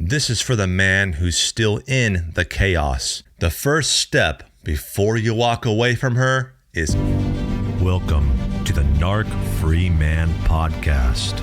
This is for the man who's still in the chaos. The first step before you walk away from her is welcome to the Narc Free Man Podcast.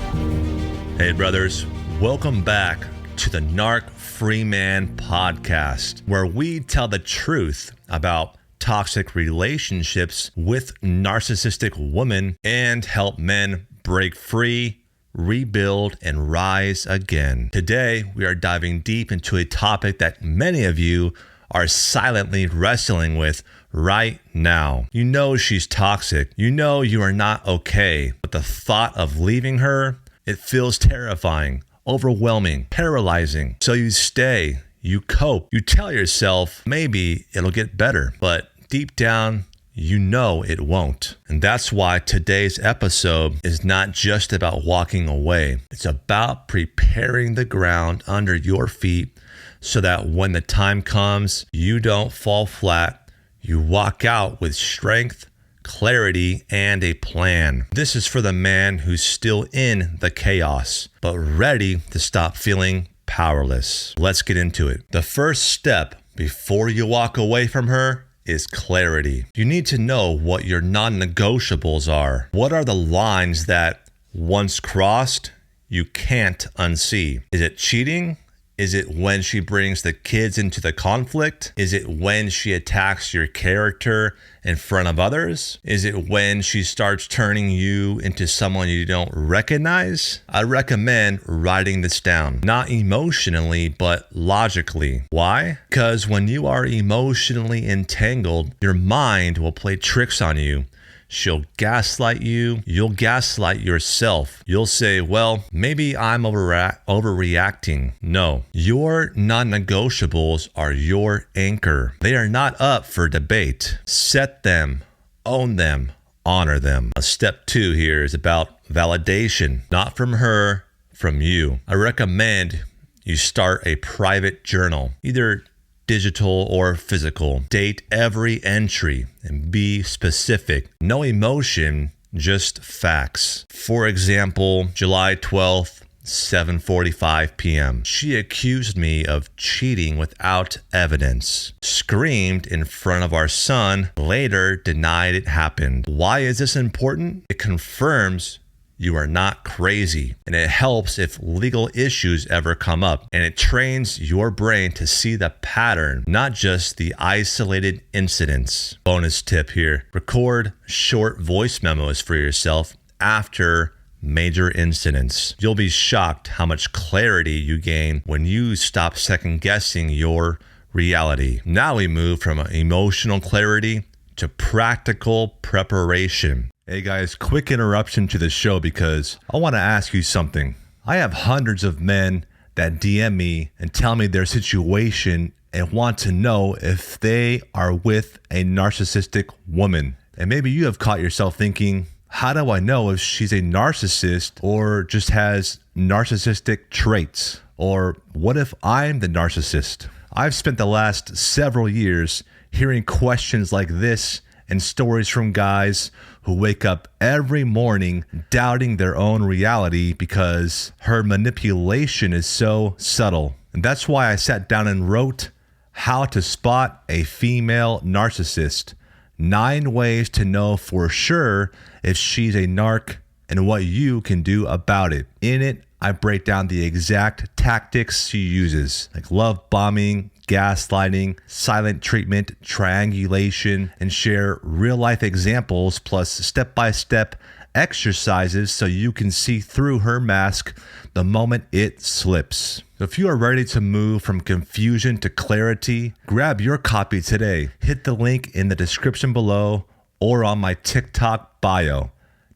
Hey brothers, welcome back to the Narc Free Man Podcast, where we tell the truth about toxic relationships with narcissistic women and help men break free, rebuild, and rise again. Today, we are diving deep into a topic that many of you are silently wrestling with right now. You know she's toxic. You know you are not okay. But the thought of leaving her, it feels terrifying, overwhelming, paralyzing. So you stay, you cope, you tell yourself maybe it'll get better, but deep down, you know it won't. And that's why today's episode is not just about walking away. It's about preparing the ground under your feet so that when the time comes, you don't fall flat. You walk out with strength, clarity, and a plan. This is for the man who's still in the chaos, but ready to stop feeling powerless. Let's get into it. The first step before you walk away from her is clarity. You need to know what your non-negotiables are. What are the lines that once crossed, you can't unsee? Is it cheating? Is it when she brings the kids into the conflict? Is it when she attacks your character in front of others? Is it when she starts turning you into someone you don't recognize? I recommend writing this down, not emotionally, but logically. Why? Because when you are emotionally entangled, your mind will play tricks on you. She'll gaslight you. You'll gaslight yourself. You'll say, well, maybe I'm overreacting. No, your non-negotiables are your anchor. They are not up for debate. Set them, own them, honor them. Step 2 here is about validation, not from her, from you. I recommend you start a private journal, either digital or physical. Date every entry and be specific. No emotion, just facts. For example, July 12th, 7:45 p.m. She accused me of cheating without evidence. Screamed in front of our son, later denied it happened. Why is this important? It confirms you are not crazy, and it helps if legal issues ever come up, and it trains your brain to see the pattern, not just the isolated incidents. Bonus tip here: record short voice memos for yourself after major incidents. You'll be shocked how much clarity you gain when you stop second-guessing your reality. Now we move from emotional clarity to practical preparation. Hey guys, quick interruption to the show because I want to ask you something. I have hundreds of men that DM me and tell me their situation and want to know if they are with a narcissistic woman. And maybe you have caught yourself thinking, how do I know if she's a narcissist or just has narcissistic traits? Or what if I'm the narcissist? I've spent the last several years hearing questions like this and stories from guys who wake up every morning doubting their own reality because her manipulation is so subtle. And that's why I sat down and wrote How to Spot a Female Narcissist. 9 ways to know for sure if she's a narc and what you can do about it. In it, I break down the exact tactics she uses, like love bombing, gaslighting, silent treatment, triangulation, and share real-life examples plus step-by-step exercises so you can see through her mask the moment it slips. If you are ready to move from confusion to clarity, grab your copy today. Hit the link in the description below or on my TikTok bio.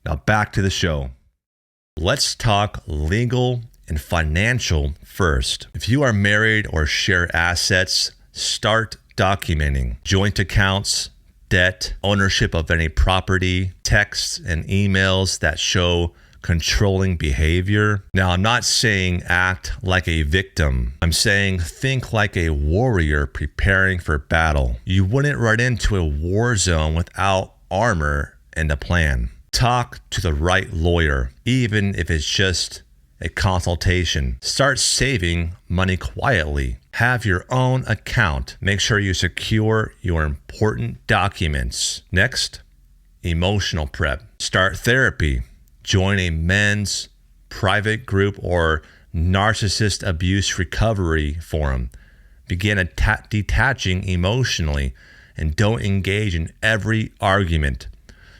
Now back to the show. Let's talk legal and financial first. If you are married or share assets, start documenting joint accounts, debt, ownership of any property, texts and emails that show controlling behavior. Now, I'm not saying act like a victim. I'm saying think like a warrior preparing for battle. You wouldn't run into a war zone without armor and a plan. Talk to the right lawyer, even if it's just a consultation. Start saving money quietly. Have your own account. Make sure you secure your important documents. Next, emotional prep. Start therapy. Join a men's private group or narcissist abuse recovery forum. Begin detaching emotionally and don't engage in every argument.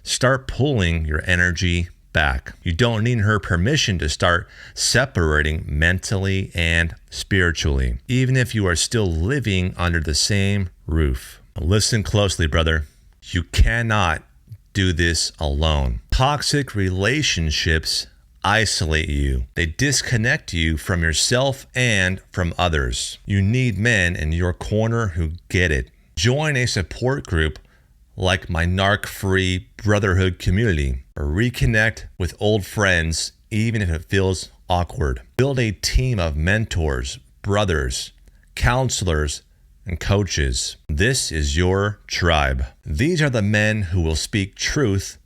Start pulling your energy back. You don't need her permission to start separating mentally and spiritually, even if you are still living under the same roof. Listen closely, brother. You cannot do this alone. Toxic relationships isolate you. They disconnect you from yourself and from others. You need men in your corner who get it. Join a support group like my Narc Free Brotherhood community, or reconnect with old friends even if it feels awkward. Build a team of mentors, brothers, counselors, and coaches. This is your tribe. These are the men who will speak truth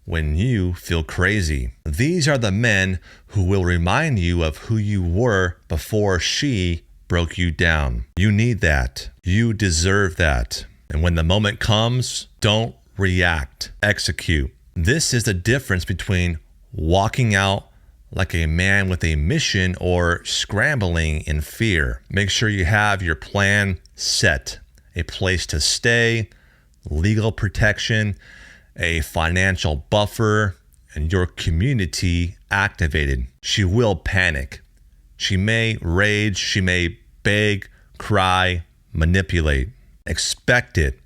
when you feel crazy. These are the men who will remind you of who you were before she broke you down. You need that. You deserve that. And when the moment comes, don't react. Execute. This is the difference between walking out like a man with a mission or scrambling in fear. Make sure you have your plan set, a place to stay, legal protection, a financial buffer, and your community activated. She will panic. She may rage. She may beg, cry, manipulate. Expect it,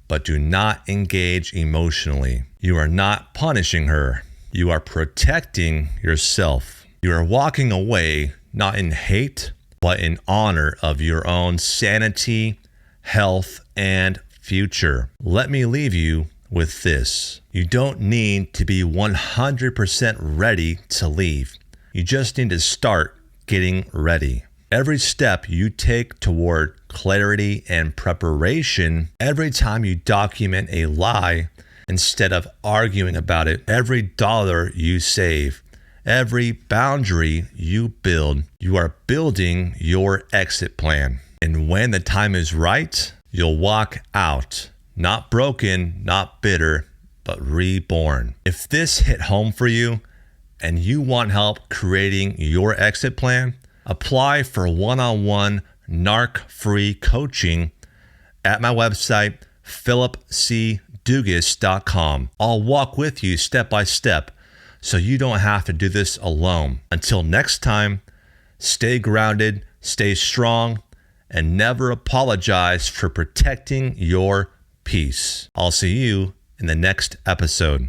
but do not engage emotionally. You are not punishing her. You are protecting yourself. You are walking away not in hate, but in honor of your own sanity, health, and future. Let me leave you with this. You don't need to be 100% ready to leave. You just need to start getting ready. Every step you take toward clarity and preparation, every time you document a lie instead of arguing about it, every dollar you save, every boundary you build, you are building your exit plan. And when the time is right, you'll walk out. Not broken, not bitter, but reborn. If this hit home for you and you want help creating your exit plan, apply for one-on-one narc-free coaching at my website, phillipcdugas.com. I'll walk with you step by step so you don't have to do this alone. Until next time, stay grounded, stay strong, and never apologize for protecting your peace. I'll see you in the next episode.